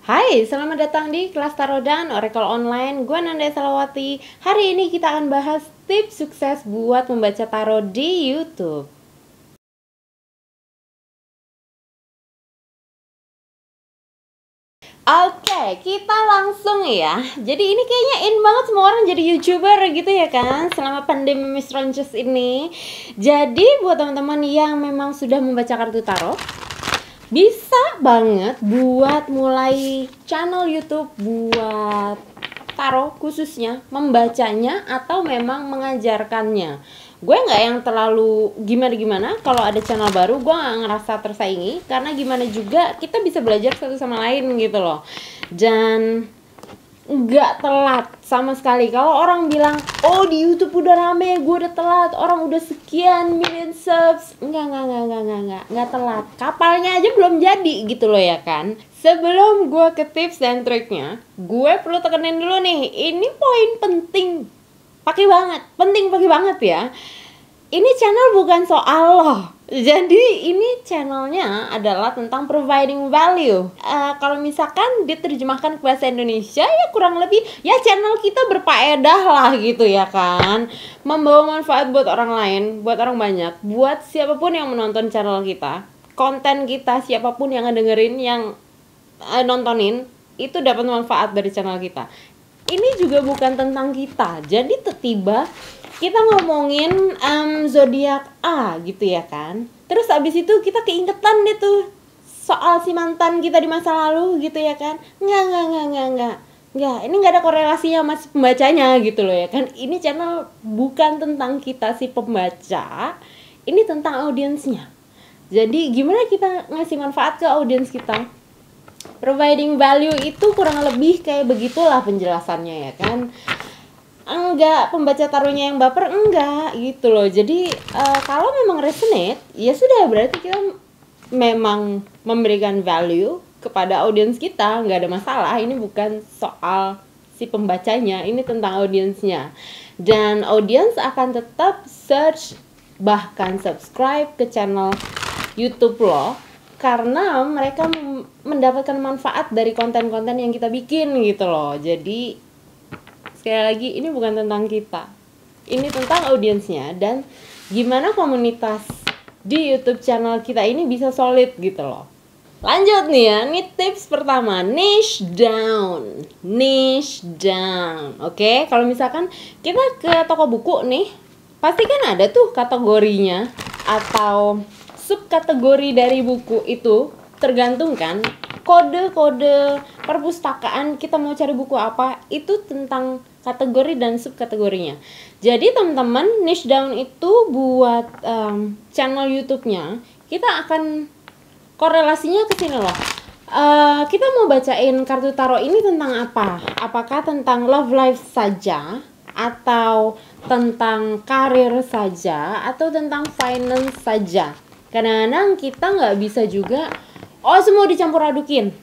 Hai, selamat datang di kelas Tarot dan Oracle Online. Gue Nanda Salawati. Hari ini kita akan bahas tips sukses buat membaca tarot di YouTube. Oke, kita langsung ya. Jadi ini kayaknya in banget semua orang jadi YouTuber gitu ya kan, selama pandemi Misronces ini. Jadi buat teman-teman yang memang sudah membaca kartu tarot, bisa banget buat mulai channel YouTube buat tarot, khususnya membacanya atau memang mengajarkannya. Gue nggak yang terlalu gimana-gimana kalau ada channel baru, gue nggak ngerasa tersaingi, karena gimana juga kita bisa belajar satu sama lain gitu loh. Dan nggak telat sama sekali. Kalau orang bilang, oh di YouTube udah rame, gue udah telat, orang udah sekian million subs, nggak telat. Kapalnya aja belum jadi gitu loh ya kan. Sebelum gue ke tips dan triknya, gue perlu tekenin dulu nih, ini poin penting, penting pakai banget ya. Ini channel bukan soal loh. Jadi ini channelnya adalah tentang providing value. Kalau misalkan diterjemahkan ke bahasa Indonesia ya kurang lebih ya channel kita berfaedah lah gitu ya kan. Membawa manfaat buat orang lain, buat orang banyak, buat siapapun yang menonton channel kita. Konten kita, siapapun yang ngedengerin, yang nontonin, itu dapat manfaat dari channel kita. Ini juga bukan tentang kita. Jadi tiba kita ngomongin zodiak A gitu ya kan. Terus abis itu kita keingetan deh tuh soal si mantan kita di masa lalu gitu ya kan. Enggak. Ini nggak ada korelasinya sama si pembacanya gitu loh ya kan. Ini channel bukan tentang kita si pembaca, ini tentang audiensnya. Jadi gimana kita ngasih manfaat ke audiens kita? Providing value itu kurang lebih kayak begitulah penjelasannya ya kan. Enggak pembaca tarotnya yang baper, enggak gitu loh. Jadi kalau memang resonate, ya sudah, berarti kita memang memberikan value kepada audiens kita, nggak ada masalah. Ini bukan soal si pembacanya, ini tentang audiensnya. Dan audiens akan tetap search, bahkan subscribe ke channel YouTube lo, karena mereka mendapatkan manfaat dari konten-konten yang kita bikin gitu loh. Jadi sekali lagi, ini bukan tentang kita, ini tentang audiensnya dan gimana komunitas di YouTube channel kita ini bisa solid gitu loh. Lanjut nih ya, ini tips pertama, niche down. Oke, kalau misalkan kita ke toko buku nih, pasti kan ada tuh kategorinya atau subkategori dari buku itu, tergantung kan kode-kode perpustakaan kita mau cari buku apa, itu tentang kategori dan subkategorinya. Jadi teman-teman, niche down itu buat channel YouTube-nya, kita akan korelasinya ke sini loh. Kita mau bacain kartu tarot ini tentang apa? Apakah tentang love life saja, atau tentang karir saja, atau tentang finance saja? Kadang-kadang kita nggak bisa juga semua dicampur adukin.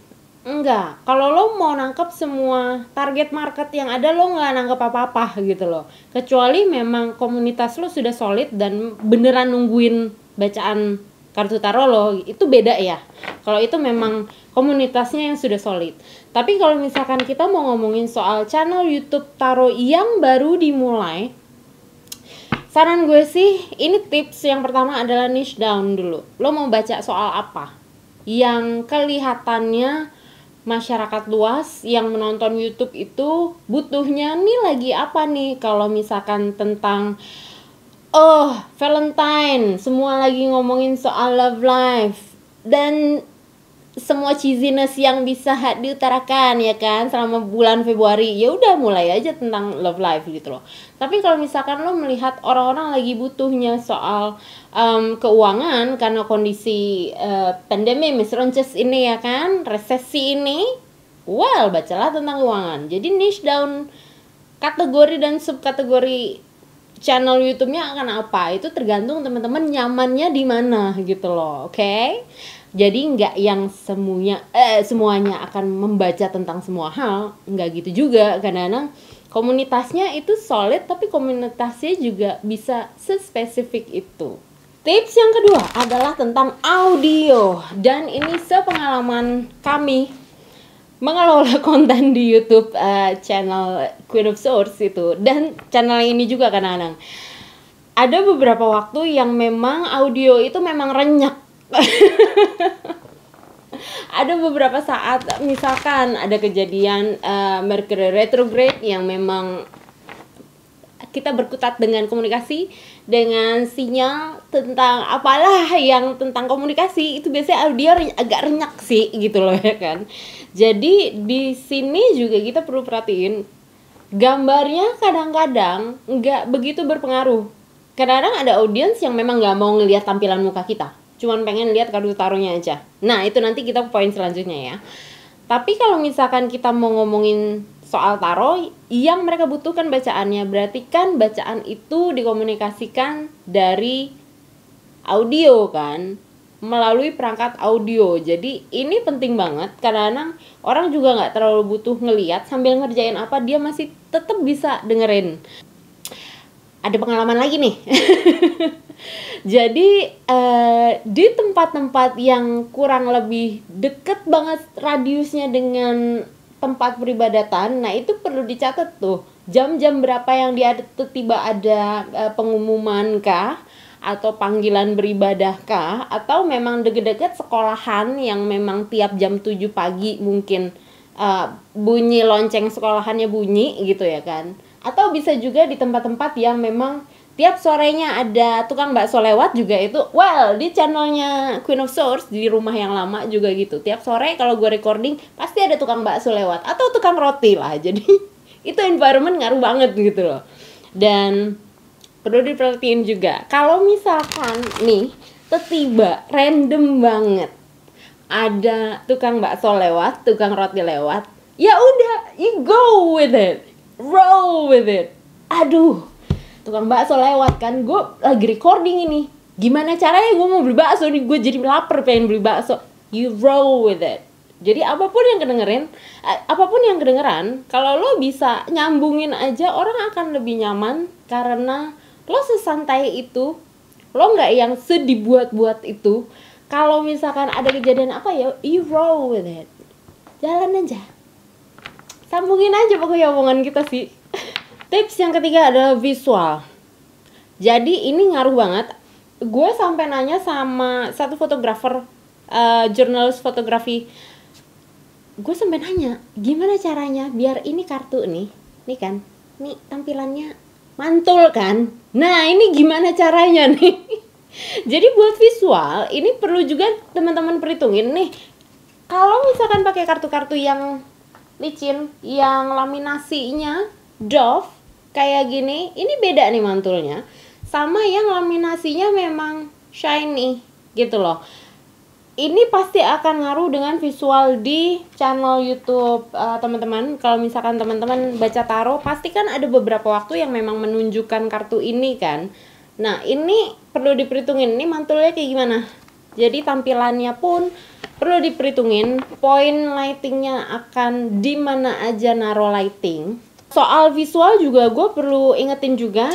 Enggak, kalau lo mau nangkep semua target market yang ada, lo nggak nangkep apa-apa gitu loh. Kecuali memang komunitas lo sudah solid dan beneran nungguin bacaan kartu tarot lo, itu beda ya. Kalau itu memang komunitasnya yang sudah solid. Tapi kalau misalkan kita mau ngomongin soal channel YouTube tarot yang baru dimulai, saran gue sih, ini tips yang pertama adalah niche down dulu. Lo mau baca soal apa yang kelihatannya masyarakat luas yang menonton YouTube itu butuhnya nih, lagi apa nih? Kalau misalkan tentang Valentine, semua lagi ngomongin soal love life dan semua cheesiness yang bisa diutarakan ya kan selama bulan Februari, ya udah mulai aja tentang love life gitu loh. Tapi kalau misalkan lo melihat orang-orang lagi butuhnya soal keuangan karena kondisi pandemi Misronces ini ya kan, resesi ini, well, bacalah tentang keuangan. Jadi niche down kategori dan subkategori channel YouTube-nya akan apa, itu tergantung teman-teman nyamannya di mana gitu loh. Oke? Jadi nggak yang semuanya akan membaca tentang semua hal, nggak gitu juga. Kadang-kadang komunitasnya itu solid, tapi komunitasnya juga bisa sespesifik itu. Tips yang kedua adalah tentang audio, dan ini sepengalaman kami mengelola konten di YouTube channel Queen of Swords itu, dan channel ini juga kadang-kadang ada beberapa waktu yang memang audio itu memang renyak. Ada beberapa saat misalkan ada kejadian Mercury retrograde yang memang kita berkutat dengan komunikasi, dengan sinyal tentang apalah yang tentang komunikasi, itu biasanya audio agak renyak sih gitu loh ya kan. Jadi di sini juga kita perlu perhatiin gambarnya kadang-kadang nggak begitu berpengaruh. Kadang-kadang ada audiens yang memang nggak mau ngelihat tampilan muka kita, cuman pengen lihat kartu taronya aja. Nah itu nanti kita ke poin selanjutnya ya. Tapi kalau misalkan kita mau ngomongin soal tarot, yang mereka butuhkan bacaannya, berarti kan bacaan itu dikomunikasikan dari audio kan, melalui perangkat audio. Jadi ini penting banget, karena orang juga nggak terlalu butuh ngeliat sambil ngerjain apa, dia masih tetap bisa dengerin. Ada pengalaman lagi nih. Jadi di tempat-tempat yang kurang lebih deket banget radiusnya dengan tempat peribadatan, nah itu perlu dicatat tuh jam-jam berapa yang dia tiba ada pengumuman kah, atau panggilan beribadah kah, atau memang deket-deket sekolahan yang memang tiap jam 7 pagi mungkin bunyi lonceng sekolahannya bunyi gitu ya kan. Atau bisa juga di tempat-tempat yang memang tiap sorenya ada tukang bakso lewat juga itu. Well, di channelnya Queen of Swords di rumah yang lama juga gitu. Tiap sore kalau gue recording pasti ada tukang bakso lewat atau tukang roti lah. Jadi itu environment ngaruh banget gitu loh. Dan perlu diperhatiin juga kalau misalkan nih tiba random banget ada tukang bakso lewat, tukang roti lewat, ya udah, you go with it, roll with it. Aduh, tukang bakso lewat kan, gue lagi recording ini, gimana caranya gue mau beli bakso nih, gue jadi lapar pengen beli bakso. You roll with it. Jadi apapun yang kedengeran, kalau lo bisa nyambungin aja, orang akan lebih nyaman karena lo sesantai itu, lo nggak yang sedibuat-buat itu. Kalau misalkan ada kejadian apa ya, you roll with it, jalan aja, sambungin aja pokoknya omongan kita sih. Tips yang ketiga adalah visual. Jadi ini ngaruh banget. Gue sampai nanya sama satu fotografer, jurnalis fotografi. Gue sampai nanya, gimana caranya biar ini kartu nih kan, nih tampilannya mantul kan. Nah ini gimana caranya nih? Jadi buat visual ini perlu juga teman-teman perhitungin nih. Kalau misalkan pakai kartu-kartu yang licin, yang laminasinya doff kayak gini, ini beda nih mantulnya sama yang laminasinya memang shiny gitu loh. Ini pasti akan ngaruh dengan visual di channel YouTube teman-teman. Kalau misalkan teman-teman baca tarot, pasti kan ada beberapa waktu yang memang menunjukkan kartu ini kan. Nah ini perlu diperhitungin, ini mantulnya kayak gimana. Jadi tampilannya pun perlu diperhitungin, point lightingnya akan di mana aja naruh lighting. Soal visual juga gue perlu ingetin juga,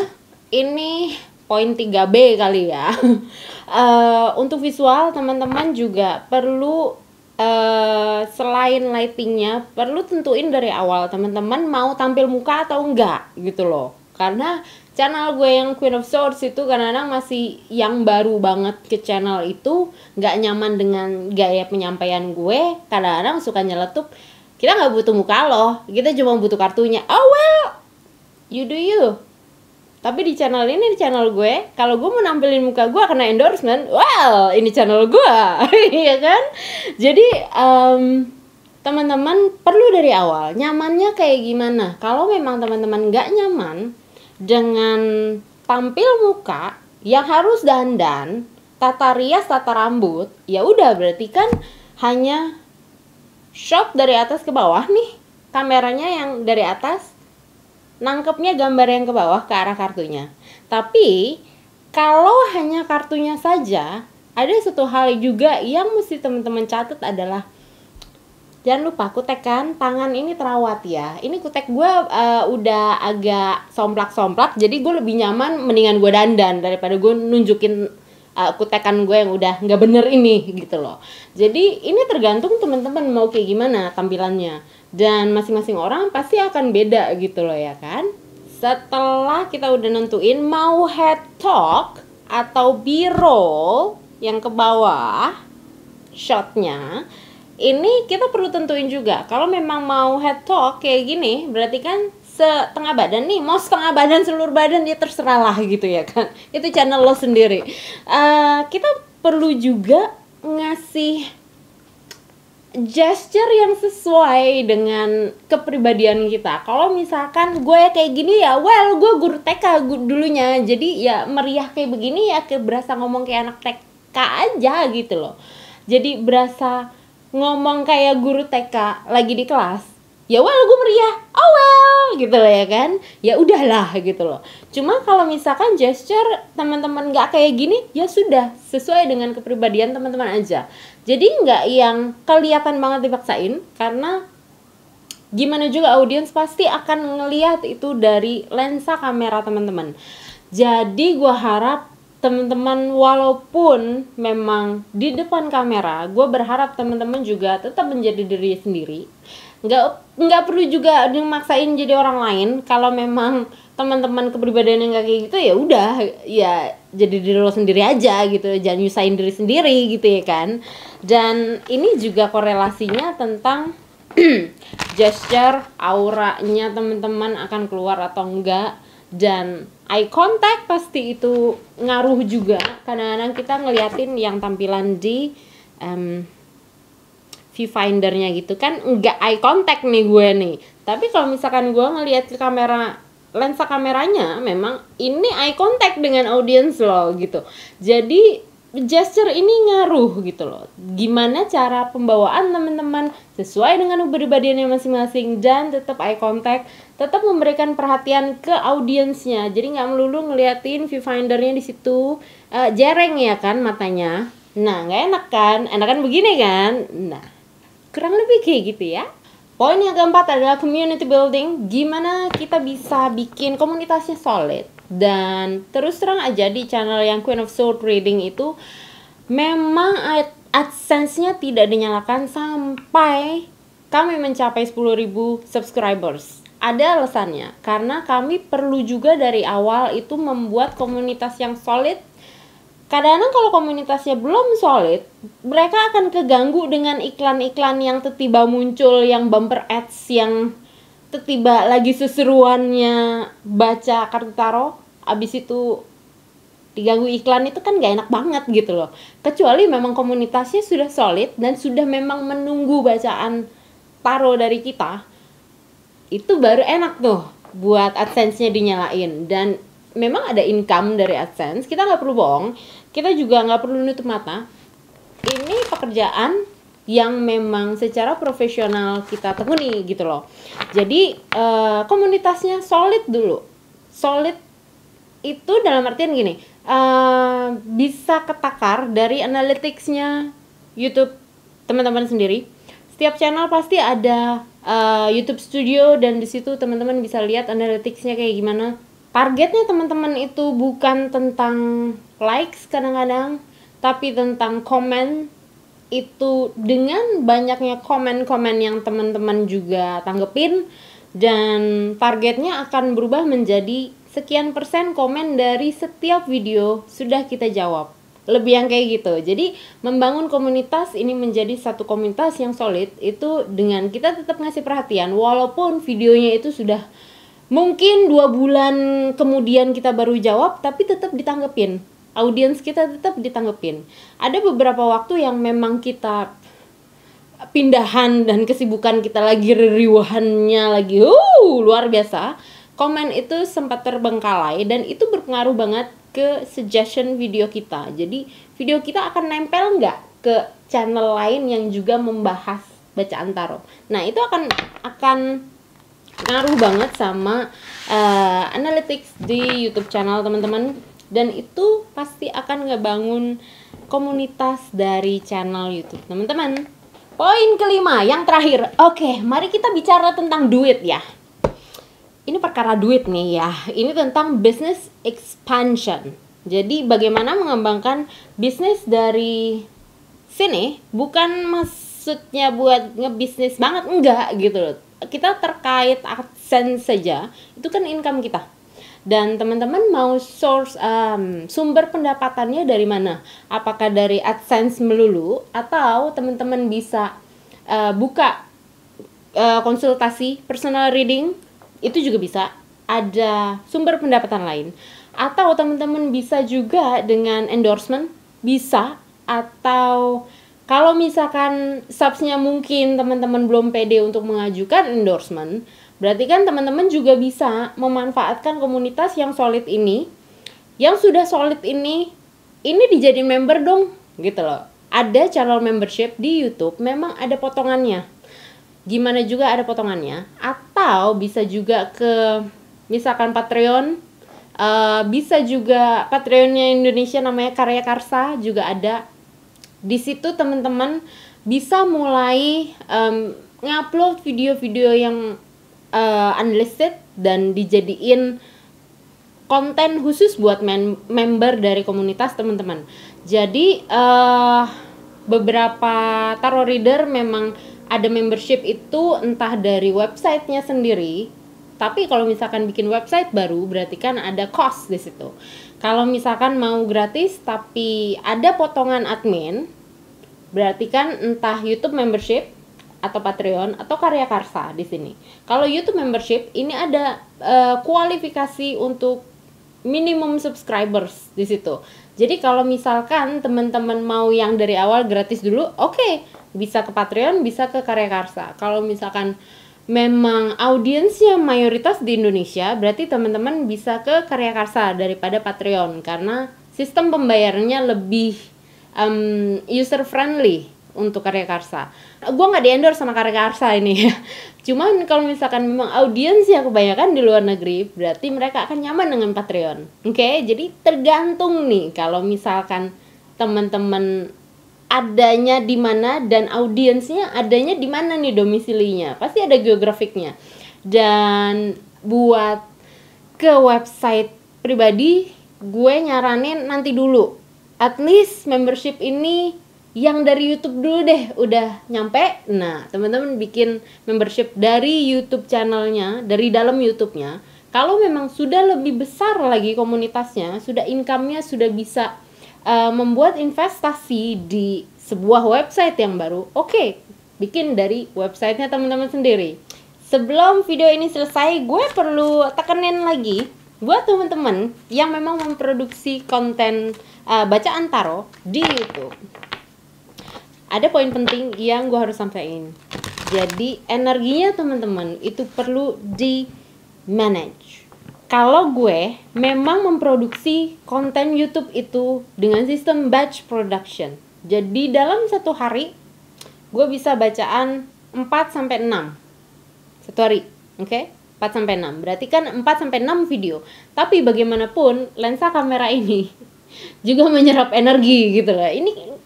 ini poin 3B kali ya. Untuk visual teman-teman juga perlu selain lightingnya, perlu tentuin dari awal teman-teman mau tampil muka atau enggak gitu loh. Karena channel gue yang Queen of Swords itu kadang-kadang masih yang baru banget ke channel itu, nggak nyaman dengan gaya penyampaian gue, kadang-kadang suka nyeletuk, kita nggak butuh muka loh, kita cuma butuh kartunya. Oh well, you do you. Tapi di channel ini, di channel gue, kalau gue mau nampilin muka gue kena endorsement, well ini channel gue. Iya kan? Jadi teman-teman perlu dari awal nyamannya kayak gimana. Kalau memang teman-teman nggak nyaman dengan tampil muka yang harus dandan, tata rias, tata rambut, ya udah berarti kan hanya shot dari atas ke bawah nih, kameranya yang dari atas nangkepnya gambar yang ke bawah ke arah kartunya. Tapi kalau hanya kartunya saja, ada satu hal juga yang mesti teman-teman catat adalah jangan lupa kutekan tangan ini terawat ya. Ini kutek gue udah agak somplak-somplak, jadi gue lebih nyaman mendingan gue dandan daripada gue nunjukin kutekan gue yang udah nggak bener ini gitu loh. Jadi ini tergantung teman-teman mau kayak gimana tampilannya, dan masing-masing orang pasti akan beda gitu loh ya kan. Setelah kita udah nentuin mau head talk atau b-roll yang ke bawah shotnya, ini kita perlu tentuin juga. Kalau memang mau head talk kayak gini, berarti kan setengah badan nih, mau setengah badan, seluruh badan, dia terserah lah gitu ya kan. Itu channel lo sendiri. Kita perlu juga ngasih gesture yang sesuai dengan kepribadian kita. Kalau misalkan gue kayak gini ya, well gue guru TK dulunya, jadi ya meriah kayak begini ya, kayak berasa ngomong kayak anak TK aja gitu loh. Jadi berasa ngomong kayak guru TK lagi di kelas, ya well gue meriah, oh well gitu loh ya kan, ya udahlah gitu loh. Cuma kalau misalkan gesture teman-teman nggak kayak gini, ya sudah sesuai dengan kepribadian teman-teman aja. Jadi nggak yang kelihatan banget dipaksain, karena gimana juga audiens pasti akan ngelihat itu dari lensa kamera teman-teman. Jadi gue harap teman-teman walaupun memang di depan kamera, gue berharap teman-teman juga tetap menjadi diri sendiri. Nggak perlu juga dimaksain jadi orang lain. Kalau memang teman-teman kepribadiannya nggak kayak gitu, ya udah, ya jadi diri lo sendiri aja gitu, jangan nyusahin diri sendiri gitu ya kan. Dan ini juga korelasinya tentang gesture, auranya teman-teman akan keluar atau enggak. Dan eye contact pasti itu ngaruh juga. Kadang-kadang kita ngeliatin yang tampilan di viewfindernya gitu kan, enggak eye contact nih gue nih. Tapi kalau misalkan gue ngeliat ke kamera, lensa kameranya, memang ini eye contact dengan audience lo gitu. Jadi gesture ini ngaruh gitu loh. Gimana cara pembawaan teman-teman sesuai dengan kepribadiannya masing-masing, dan tetap eye contact, tetap memberikan perhatian ke audiensnya. Jadi nggak melulu ngeliatin viewfindernya di situ, jereng ya kan matanya. Nah nggak enak kan, enakan begini kan. Nah kurang lebih kayak gitu ya. Poin yang keempat adalah community building. Gimana kita bisa bikin komunitasnya solid. Dan terus terang aja di channel yang Queen of Sword Reading itu memang AdSense-nya tidak dinyalakan sampai kami mencapai 10.000 subscribers. Ada alasannya, karena kami perlu juga dari awal itu membuat komunitas yang solid. Kadang-kadang kalau komunitasnya belum solid, mereka akan keganggu dengan iklan-iklan yang tiba-tiba muncul, yang bumper ads, yang tiba-tiba lagi seseruannya baca kartu tarot, abis itu diganggu iklan, itu kan gak enak banget gitu loh. Kecuali memang komunitasnya sudah solid dan sudah memang menunggu bacaan tarot dari kita, itu baru enak tuh buat AdSense-nya dinyalain. Dan memang ada income dari AdSense, kita gak perlu bohong, kita juga gak perlu nutup mata. Ini pekerjaan yang memang secara profesional kita tekuni gitu loh. Jadi komunitasnya solid dulu. Solid itu dalam artian gini, bisa ketakar dari analytics-nya YouTube teman-teman sendiri. Setiap channel pasti ada YouTube Studio, dan di situ teman-teman bisa lihat analytics-nya kayak gimana. Targetnya teman-teman itu bukan tentang likes kadang-kadang, tapi tentang komen. Itu dengan banyaknya komen-komen yang teman-teman juga tanggepin, dan targetnya akan berubah menjadi sekian persen komen dari setiap video sudah kita jawab. Lebih yang kayak gitu. Jadi membangun komunitas ini menjadi satu komunitas yang solid itu dengan kita tetap ngasih perhatian, walaupun videonya itu sudah mungkin 2 bulan kemudian kita baru jawab, tapi tetap ditanggepin. Audiens kita tetap ditanggepin. Ada beberapa waktu yang memang kita pindahan dan kesibukan kita lagi riuhannya lagi luar biasa, komen itu sempat terbengkalai, dan itu berpengaruh banget ke suggestion video kita. Jadi video kita akan nempel nggak ke channel lain yang juga membahas bacaan tarot. Nah itu akan ngaruh banget sama analytics di YouTube channel teman-teman. Dan itu pasti akan ngebangun komunitas dari channel YouTube teman-teman. Poin kelima, yang terakhir. Oke, mari kita bicara tentang duit ya. Ini perkara duit nih ya. Ini tentang business expansion. Jadi bagaimana mengembangkan bisnis dari sini, bukan maksudnya buat ngebisnis banget, enggak gitu loh. Kita terkait AdSense saja, itu kan income kita. Dan teman-teman mau source sumber pendapatannya dari mana? Apakah dari AdSense melulu, atau teman-teman bisa buka konsultasi personal reading, itu juga bisa ada sumber pendapatan lain. Atau teman-teman bisa juga dengan endorsement, bisa. Atau kalau misalkan subsnya mungkin teman-teman belum pede untuk mengajukan endorsement, berarti kan teman-teman juga bisa memanfaatkan komunitas yang solid ini. Yang sudah solid ini dijadiin member dong, gitu loh. Ada channel membership di YouTube, memang ada potongannya. Gimana juga ada potongannya. Atau bisa juga ke misalkan Patreon, bisa juga Patreonnya Indonesia namanya Karya Karsa juga ada. Di situ teman-teman bisa mulai ngupload video-video yang unlisted dan dijadiin konten khusus buat member dari komunitas teman-teman. Jadi beberapa tarot reader memang ada membership itu entah dari websitenya sendiri. Tapi kalau misalkan bikin website baru, berarti kan ada cost di situ. Kalau misalkan mau gratis tapi ada potongan admin, berarti kan entah YouTube membership atau Patreon atau Karya Karsa di sini. Kalau YouTube membership ini ada kualifikasi untuk minimum subscribers di situ. Jadi kalau misalkan teman-teman mau yang dari awal gratis dulu, oke, bisa ke Patreon, bisa ke Karya Karsa. Kalau misalkan memang audiensnya mayoritas di Indonesia, berarti teman-teman bisa ke Karya Karsa daripada Patreon, karena sistem pembayarannya lebih user friendly untuk Karya Karsa. Gue nggak di-endorse sama Karya Karsa ini ya. Cuman kalau misalkan memang audiensnya kebanyakan di luar negeri, berarti mereka akan nyaman dengan Patreon. Oke, jadi tergantung nih kalau misalkan teman-teman adanya di mana dan audiensnya adanya di mana nih domisilinya. Pasti ada geografiknya. Dan buat ke website pribadi, gue nyaranin nanti dulu. At least membership ini yang dari YouTube dulu deh udah nyampe. Nah, teman-teman bikin membership dari YouTube channelnya, dari dalam YouTube-nya. Kalau memang sudah lebih besar lagi komunitasnya, sudah income-nya sudah bisa membuat investasi di sebuah website yang baru, oke, bikin dari websitenya teman-teman sendiri. Sebelum video ini selesai, gue perlu tekenin lagi buat teman-teman yang memang memproduksi konten bacaan tarot di YouTube. Ada poin penting yang gue harus sampaikan. Jadi energinya teman-teman itu perlu di manage. Kalau gue memang memproduksi konten YouTube itu dengan sistem batch production. Jadi dalam satu hari gue bisa bacaan 4-6 satu hari, oke? 4-6, berarti kan 4-6 video. Tapi bagaimanapun lensa kamera ini juga menyerap energi gitu lah. Ini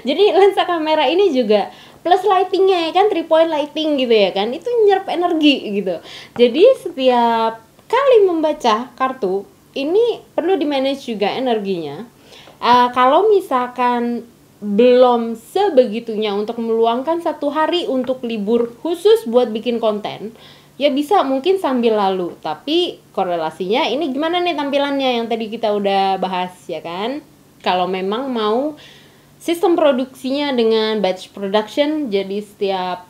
jadi lensa kamera ini juga plus lightingnya ya kan, 3 point lighting gitu ya kan, itu nyerap energi gitu. Jadi setiap kali membaca kartu ini perlu di manage juga energinya. Kalau misalkan belum sebegitunya untuk meluangkan satu hari untuk libur khusus buat bikin konten, ya bisa mungkin sambil lalu. Tapi korelasinya ini gimana nih tampilannya yang tadi kita udah bahas ya kan. Kalau memang mau sistem produksinya dengan batch production, jadi setiap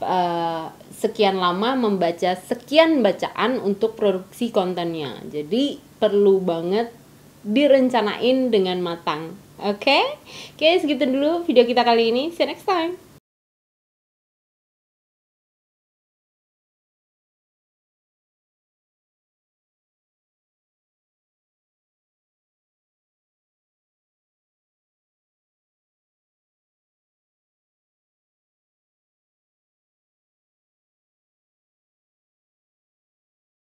sekian lama membaca sekian bacaan untuk produksi kontennya. Jadi perlu banget direncanain dengan matang. Oke, segitu dulu video kita kali ini. See you next time.